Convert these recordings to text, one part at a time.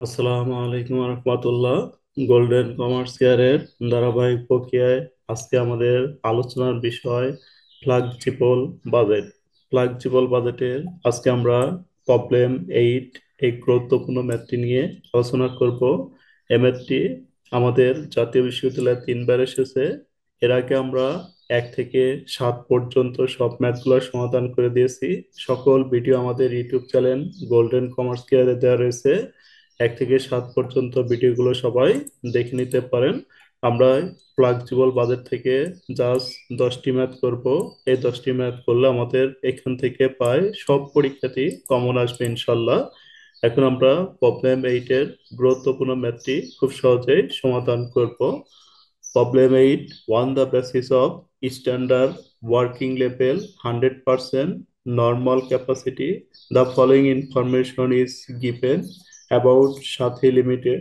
আসসালামু আলাইকুম রহমতুল্লাহ। Golden commerce কেয়ারের ধারাবাহিক প্রক্রিয়ায় আজকে আমাদের আলোচনার বিষয় ফ্লেক্সিবল বাজেট। ফ্লেক্সিবল বাজেটের আজকে আমরা প্রবলেম 8 এই গুরুত্বপূর্ণ ম্যাথটি নিয়ে আলোচনা করব। এই ম্যাথটি আমাদের জাতীয় বিশ্ববিদ্যালয়ে 3বার এসেছে। এর আগে আমরা 1 থেকে 7 পর্যন্ত সব ম্যাথগুলো সমাধান করে দিয়েছি। সকল ভিডিও আমাদের ইউটিউব চ্যানেল গোল্ডেন কমার্স কেয়ারে দেওয়া রয়েছে। 1 থেকে 7 পর্যন্ত ভিডিওগুলো সবাই দেখে নিতে পারেন। আমরা ফ্লেক্সিবল বাজেট থেকে জাস্ট 10টি ম্যাথ করব। এই 10টি ম্যাথ করলে আমাদের এখান থেকে প্রায় সব পরীক্ষাতেই কমন আসবে ইনশাল্লাহ। এখন আমরা প্রবলেম 8 এর গুরুত্বপূর্ণ ম্যাথটি খুব সহজেই সমাধান করব। Problem 8, on the basis of standard working level 100% normal capacity, the following information is given about Sathi Limited.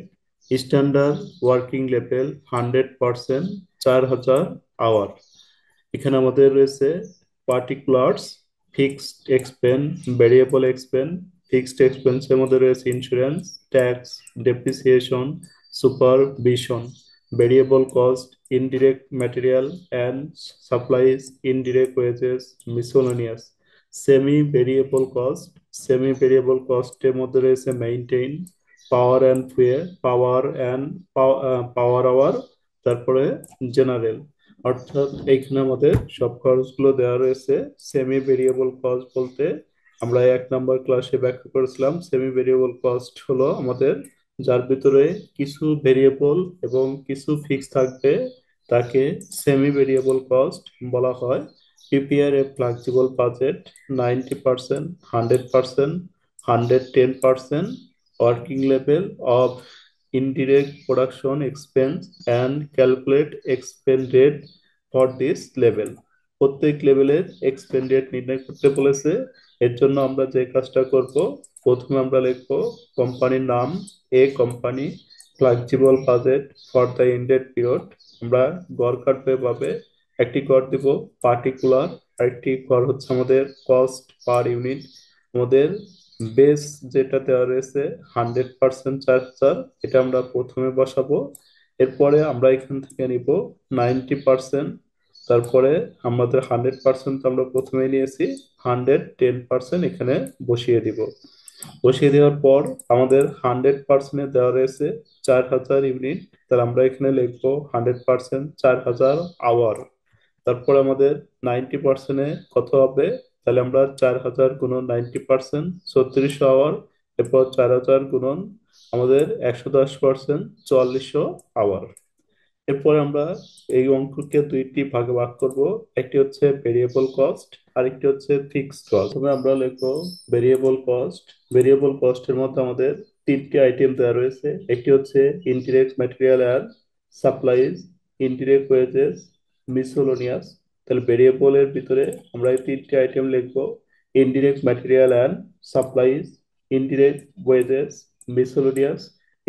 Standard working level 100% 4000 hour। এখানে আমাদের রয়েছে particulars, fixed expense, variable expense. Fixed এক্সপেন্সের মধ্যে রয়েছে insurance, tax, depreciation, supervision. Variable cost, indirect material and supplies, indirect wages, miscellaneous. Semi variable cost, semi variable কস্টের মধ্যে রয়েছে maintain, power and fuel, power hour, তারপরে জেনারেল। অর্থাৎ এইখানে আমাদের সব খরচগুলো দেওয়া রয়েছে। সেমি ভেরিয়েবল কস্ট বলতে আমরা 1 নম্বর ক্লাসে ব্যাখ্যা করেছিলাম, সেমি ভেরিয়েবল কস্ট হলো আমাদের যার ভিতরে কিছু ভেরিয়েবল এবং কিছু ফিক্স থাকবে, তাকে সেমি ভেরিয়েবল কস্ট বলা হয়। Prepare a flexible budget 90%, 100%, 110% working level of indirect production expense and calculate expend rate for this level. প্রত্যেক লেভেলের এক্সপেন্ড রেট নির্ণয় করতে বলেছে। এর জন্য আমরা যে কাজটা করব, প্রথমে আমরা লিখব কোম্পানির নাম, A company, flexible budget for the ended period. আমরা গড় কাটবে ভাবে একটি গড় দিব পার্টিকুলার, আরেকটি গড় হচ্ছে আমাদের কস্ট পার ইউনিট। আমাদের বেস যেটা দেওয়া রয়েছে 100% 4000, এটা আমরা প্রথমে বসাবো। এরপরে আমরা এখান থেকে নিব 90%। তারপরে আমাদের 100% আমরা প্রথমে নিয়েছি, 110% এখানে বসিয়ে দিব। বসিয়ে দেওয়ার পর আমাদের 100% দেওয়া রয়েছে 4000 ইউনিট। তাহলে আমরা এখানে লিখবো 100% 4000 আওয়ার। তারপর আমাদের 90%-এ কত হবে, তাহলে আমরা 4000 গুণন 90%, 3600 আওয়ার। এরপর 4000 গুণন আমাদের 110%, 4400 আওয়ার। এরপর আমরা এই অঙ্ককে দুইটি ভাগে ভাগ করব। একটি হচ্ছে ভেরিয়েবল কস্ট, আরেকটি হচ্ছে ফিক্সড কস্ট। তবে আমরা লিখবো ভেরিয়েবল কস্ট। ভেরিয়েবল কস্টের মধ্যে আমাদের 3টি আইটেম দেওয়া রয়েছে। একটি হচ্ছে indirect material and supplies, indirect wages, miscellaneous. তাহলে ভেরিয়েবলের ভিতরে আমরা এই 3টি আইটেম লিখবো, indirect material and supplies, indirect wages, miscellaneous.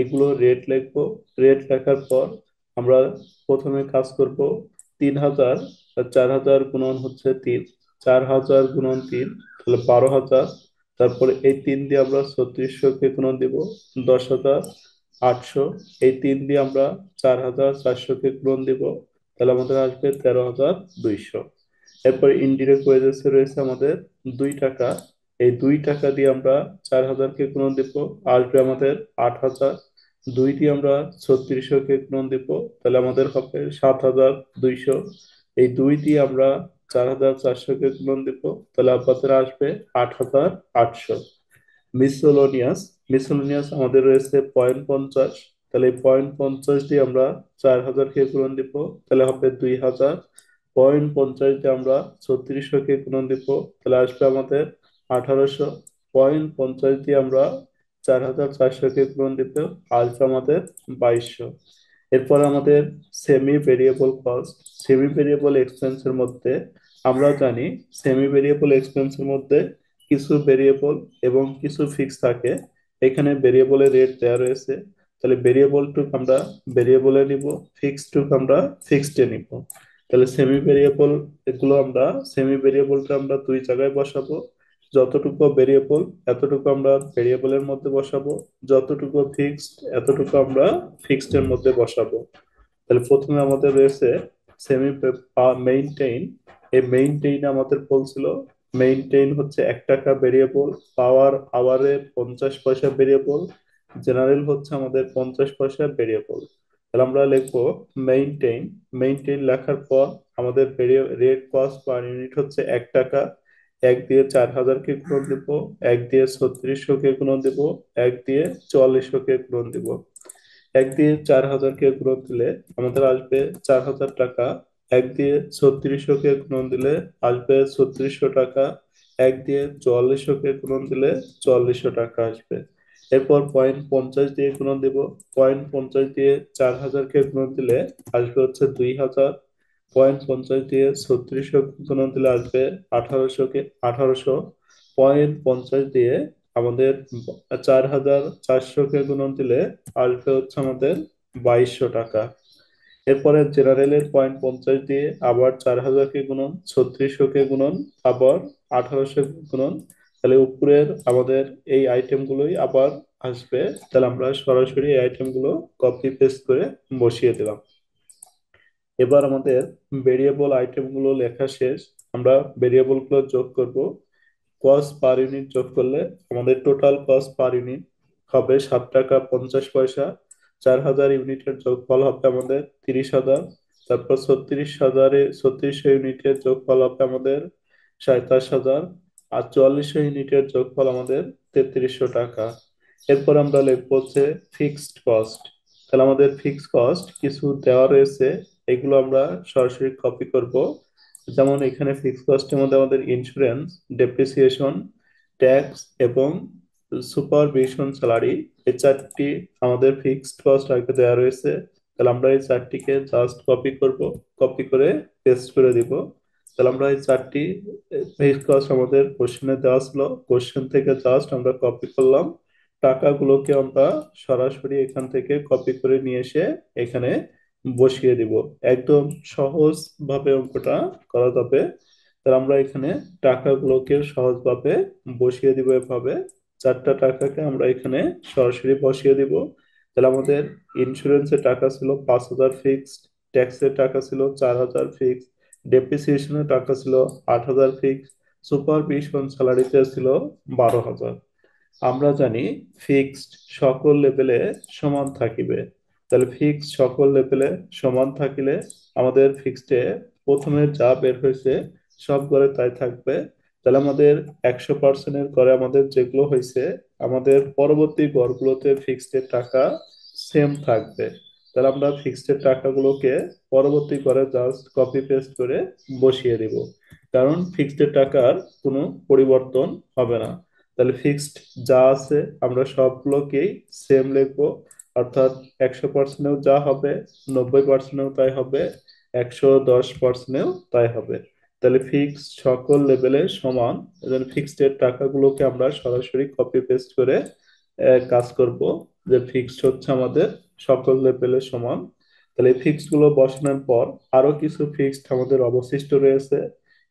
এগুলো রেট লিখবো। রেট লেখার পর আমরা প্রথমে কাজ করব 3000, 4000 গুণন হচ্ছে 3, 4000 গুণন 3, তাহলে 12,000। তারপরে এই 3 দিয়ে আমরা 3600-কে গুণন দিব 10,800। এই 3 দিয়ে আমরা 4400-কে গুণন দিব, তাহলে আমাদের আসবে 13,200। এরপর ইনডিরেক্ট ওয়েজেস রয়েছে আমাদের 2 টাকা। এই 2 টাকা দিয়ে আমরা 4000-কে গুণন দিব, আসবে আমাদের 8,000। 2 দিয়ে আমরা 3600-কে গুণন দিব, তাহলে আমাদের হবে 7,200। এই 2 দিয়ে আমরা 4400-কে গুণন দিব, তাহলে আমাদের আসবে 8,800। মিসেলেনিয়াস, মিসেলেনিয়াস আমাদের রয়েছে 0.50। তাহলে 0.50 দিয়ে আমরা 4000-কে গুণন দিব, তাহলে হবে 2000। 0.50 দিয়ে আমরা 3600-কে গুণন দিব, তাহলে আসবে আমাদের 1800। 0.50 দিয়ে আমরা 4400-কে গুণন দিব, আসবে আমাদের 2200। এরপর আমাদের semi variable cost. Semi variable এক্সপেন্সের মধ্যে আমরা জানি, সেমি ভেরিয়েবল এক্সপেন্সের মধ্যে কিছু ভেরিয়েবল এবং কিছু ফিক্স থাকে। এখানে ভেরিয়েবলের রেট দেওয়া রয়েছে, তাহলে ভেরিয়েবল টুক আমরা ভেরিয়েবলে নিব, ফিক্স টুক আমরা ফিক্সডে নিব। তাহলে সেমি ভেরিয়েবল, এগুলো আমরা সেমি ভেরিয়েবলটা আমরা 2 জায়গায় বসাবো। যতটুকু ভেরিয়েবল এতটুকু আমরা ভেরিয়েবলের মধ্যে বসাবো, যতটুকু ফিক্সড এতটুকু আমরা ফিক্সড এর মধ্যে বসাবো। তাহলে প্রথমে আমাদের রয়েছে সেমি মেইনটেইন। এই মেইনটেইন আমাদের বলছিল, মেইনটেইন হচ্ছে 1 টাকা ভেরিয়েবল, পাওয়ার আওয়ারে 50 পয়সা ভেরিয়েবল, জেনারেল হচ্ছে আমাদের 50 পয়সা ভেরিয়েবল। তাহলে আমরা লিখবো মেইনটেইন। মেইনটেইন লেখার পর আমাদের রেট কস্ট পার ইউনিট হচ্ছে 1 টাকা। 1 দিয়ে 4000-কে গুণন দিব, 1 দিয়ে 3600-কে গুণন দিব, 1 দিয়ে 4400-কে গুণন দিব। 1 দিয়ে 4000-কে গুণন দিলে আমাদের আসবে 4000 টাকা। 1 দিয়ে 3600-কে গুণন দিলে আসবে 3600 টাকা। 1 দিয়ে 4400-কে গুণন দিলে 4400 টাকা আসবে। এরপর 0.50 দিয়ে গুণন দিব। 0.50 দিয়ে 4000-কে গুণন দিলে আসবে হচ্ছে 2000। 0.50 দিয়ে 3600 গুণন দিলে আসবে 1800। 0.50 দিয়ে আমাদের 4400-কে গুণন দিলে আসবে হচ্ছে আমাদের 2200 টাকা। এরপরে জেনারেলের 0.50 দিয়ে আবার 4000-কে গুণন, 3600-কে গুণন, আবার 1800 গুণন। তাহলে উপরের আমাদের এই আইটেমগুলোই আবার আসবে। তাহলে আমরা সরাসরি এই আইটেমগুলো কপি পেস্ট করে বসিয়ে দিলাম। এবার আমাদের ভেরিয়েবল আইটেমগুলো লেখা শেষ। আমরা ভেরিয়েবলগুলো যোগ করব। কস্ট পার ইউনিট যোগ করলে আমাদের টোটাল কস্ট পার ইউনিট হবে 7 টাকা 50 পয়সা। 4000 ইউনিটের যোগফল হবে আমাদের 30,000। তারপর 3600 ইউনিটের যোগফল হবে আমাদের 27,000। আর 4400 ইউনিটের যোগফল আমাদের 3300 টাকা। এরপর আমরা লিখবো হচ্ছে ফিক্সড কস্ট। তাহলে আমাদের ফিক্সড কস্ট কিছু দেওয়া রয়েছে, এগুলো আমরা সরাসরি কপি করব। যেমন এখানে ফিক্সড কস্টের মধ্যে আমাদের ইন্স্যুরেন্স, ডেপ্রিসিয়েশন, ট্যাক্স এবং সুপারভিশন স্যালারি, এই চারটি আমাদের ফিক্সড কস্ট আগে দেওয়া রয়েছে। তাহলে আমরা এই চারটিকে জাস্ট কপি করব, কপি করে পেস্ট করে দিব। তাহলে আমরা এই চারটি ফিক্সড কস্ট আমাদের কোশ্চেনে দেওয়া ছিল, কোশ্চেন থেকে জাস্ট আমরা কপি করলাম। টাকাগুলোকে আমরা সরাসরি এখান থেকে কপি করে নিয়ে এসে এখানে বসিয়ে দিব। একদম সহজ ভাবে অঙ্কটা করা যাবে। তাহলে আমরা এখানে টাকাগুলোকে সহজভাবে বসিয়ে দিব এভাবে। 4টা টাকাকে আমরা এখানে সরাসরি বসিয়ে দিব। তাহলে আমাদের ইন্স্যুরেন্সের টাকা ছিল 5,000 ফিক্সড, ট্যাক্সের টাকা ছিল 4,000 ফিক্সড, ডেপ্রিসিয়েশনের টাকা ছিল 8,000 ফিক্সড, সুপারভিশন স্যালারিতে ছিল 12,000। আমরা জানি ফিক্সড সকল লেভেলে সমান থাকিবে। তাহলে ফিক্সড সকল লেভেলে সমান থাকিলে আমাদের ফিক্সডে প্রথমে যা বের হয়েছে সব ঘরে তাই থাকবে। তাহলে আমাদের 100%-এর ঘরে আমাদের যেগুলো হয়েছে আমাদের পরবর্তী ঘরগুলোতে ফিক্সডের টাকা সেম থাকবে। তাহলে আমরা ফিক্সডের টাকাগুলোকে পরবর্তী ঘরে জাস্ট কপি পেস্ট করে বসিয়ে দিব, কারণ ফিক্সডের টাকার কোনো পরিবর্তন হবে না। তাহলে ফিক্সড যা আছে আমরা সবগুলোকেই সেম লিখবো। অর্থাৎ 100%-এও যা হবে, 90%-এও তাই হবে, 110%-এও তাই হবে। তাহলে ফিক্সড সকল লেভেলে সমান। ফিক্সড এর টাকাগুলোকে আমরা সরাসরি কপি পেস্ট করে কাজ করব, যে ফিক্সড হচ্ছে আমাদের সকল লেভেলে সমান। তাহলে ফিক্সড গুলো বসানোর পর আরো কিছু ফিক্সড আমাদের অবশিষ্ট রয়েছে।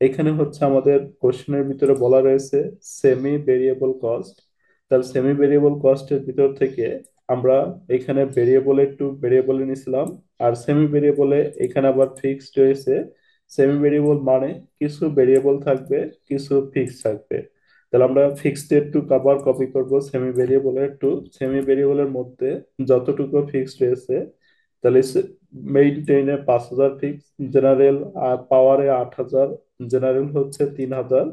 এখানে হচ্ছে আমাদের কোশ্চেনের ভিতরে বলা রয়েছে সেমি ভেরিয়েবল কস্ট। তাহলে সেমি ভেরিয়েবল কস্টের ভিতর থেকে আমরা এখানে ভেরিয়েবলে টু ভেরিয়েবলে নিছিলাম, আর সেমি ভেরিয়েবলে এখানে আবার ফিক্সড রয়েছে। সেমি ভেরিয়েবল মানে কিছু ভেরিয়েবল থাকবে, কিছু ফিক্স থাকবে। তাহলে আমরা ফিক্সড এর টু আবার কপি করব সেমি ভেরিয়েবলের টু। সেমি ভেরিয়েবলের মধ্যে যতটুকু ফিক্সড রয়েছে, তাহলে মেইনটেইনে 5,000 ফিক্স, জেনারেল পাওয়ারে 8,000, জেনারেল হচ্ছে 3,000।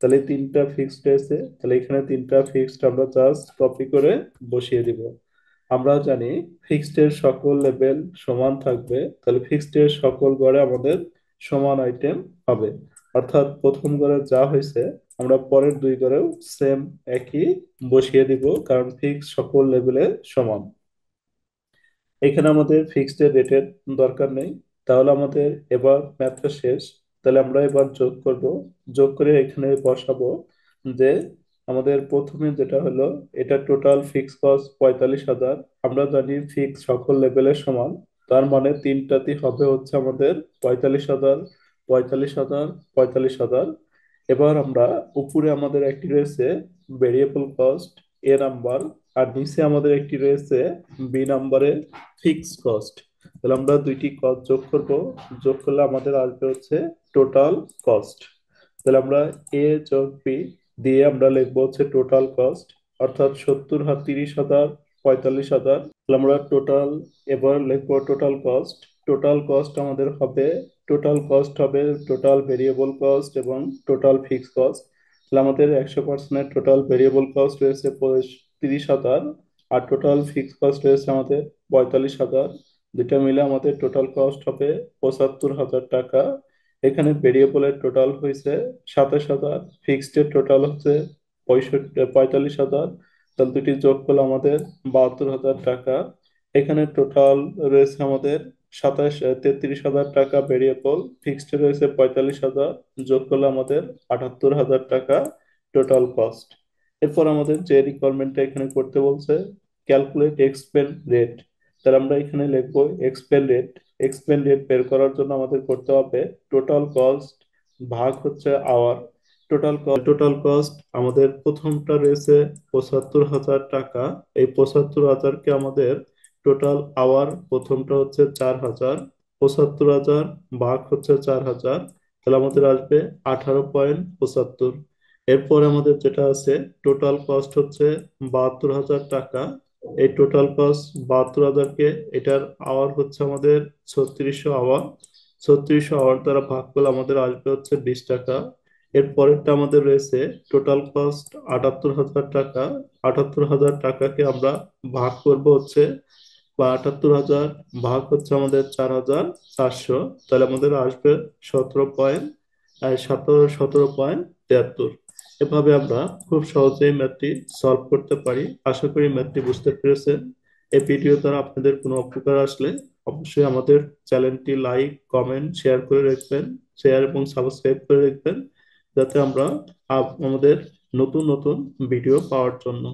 তাহলে তিনটা ফিক্সড রয়েছে, তাহলে এখানে তিনটা ফিক্সড আমরা জাস্ট কপি করে বসিয়ে দিব। আমরা জানি ফিক্সড এর সকল লেভেল সমান থাকবে, তাহলে ফিক্সড এর সকল গড়ে আমাদের সমান আইটেম হবে। অর্থাৎ প্রথম গড়ে যা হয়েছে আমরা পরের দুই গড়েও সেম একই বসিয়ে দিব, কারণ ফিক্স সকল লেভেলে সমান। এখানে আমাদের ফিক্সড এর রেটের দরকার নেই। তাহলে আমাদের এবার ম্যাথটা শেষ। তাহলে আমরা এবার যোগ করব, যোগ করে এখানে বসাবো যে আমাদের প্রথমে যেটা হলো, এটা টোটাল ফিক্স কস্ট 45,000। আমরা জানি ফিক্স সকল লেভেলের সমান, তার মানে তিনটাতে হবে হচ্ছে আমাদের 45,000, 45,000, 45,000। এবার আমরা উপরে আমাদের একটি রয়েছে ভেরিয়েবল কস্ট এ নাম্বার, আর নিচে আমাদের একটি রয়েছে বি নাম্বারে ফিক্সড কস্ট। তাহলে আমরা দুইটি কস্ট যোগ করব, যোগ করলে আমাদের আসবে হচ্ছে টোটাল কস্ট। তাহলে আমরা এ যোগ বি দিয়ে আমরা লিখবো হচ্ছে টোটাল কস্ট, অর্থাৎ 70 30,000 45,000। তাহলে আমরা টোটাল এবার লিখবো টোটাল কস্ট। টোটাল কস্ট আমাদের হবে, টোটাল কস্ট হবে টোটাল ভেরিয়েবল কস্ট এবং টোটাল ফিক্সড কস্ট। তাহলে আমাদের 100% টোটাল ভেরিয়েবল কস্ট রয়েছে 30,000, আর টোটাল ফিক্সড কস্ট রয়েছে আমাদের 45,000। দুটা মিলে আমাদের টোটাল কস্ট হবে 75,000 টাকা। এখানে ভেরিয়েবলের টোটাল হয়েছে 27,000, ফিক্সড এর টোটাল হচ্ছে 45,000। তাহলে দুটি যোগ করলে আমাদের 72,000 টাকা। এখানে টোটাল রয়েছে আমাদের 33,000 টাকা ভেরিয়েবল, ফিক্সড রয়েছে 45,000, যোগ করলে আমাদের 78,000 টাকা টোটাল কস্ট। এরপর আমাদের যে রিকোয়ারমেন্টটা এখানে করতে বলছে, ক্যালকুলেট এক্সপেন্ড রেট। তাহলে আমরা এখানে লিখবো এক্সপেন্ড রেট। এক্সপেন্ড রেট বের করার জন্য আমাদের করতে হবে টোটাল কস্ট ভাগ হচ্ছে আওয়ার। টোটাল কস্ট আমাদের প্রথমটা রয়েছে 75,000 টাকা। এই 75,000কে আমাদের টোটাল আওয়ার, প্রথমটা হচ্ছে 4,000, 75,000 ভাগ হচ্ছে 4,000, তাহলে আমাদের আসবে 18.75। এরপর আমাদের যেটা আছে টোটাল কস্ট হচ্ছে 72,000 টাকা। এই টোটাল কস্ট 72,000কে, এটার আওয়ার হচ্ছে আমাদের 3600 আওয়ার, 3600 আওয়ার দ্বারা ভাগ করলে আমাদের আসবে হচ্ছে 20 টাকা। এর পরেরটা আমাদের রয়েছে টোটাল কস্ট 78,000 টাকা। 78,000 টাকাকে আমরা ভাগ করব হচ্ছে, বা 78,000 ভাগ হচ্ছে আমাদের 4,400, তাহলে আমাদের আসবে 17.73। এভাবে আমরা খুব সহজেই ম্যাথটি সলভ করতে পারি। আশা করি ম্যাথটি বুঝতে পেরেছেন। এই ভিডিও দ্বারা আপনাদের কোনো উপকার আসলে অবশ্যই আমাদের চ্যানেলটি লাইক কমেন্ট শেয়ার করে রাখবেন, শেয়ার এবং সাবস্ক্রাইব করে রাখবেন, যাতে আমরা আমাদের নতুন নতুন ভিডিও পাওয়ার জন্য।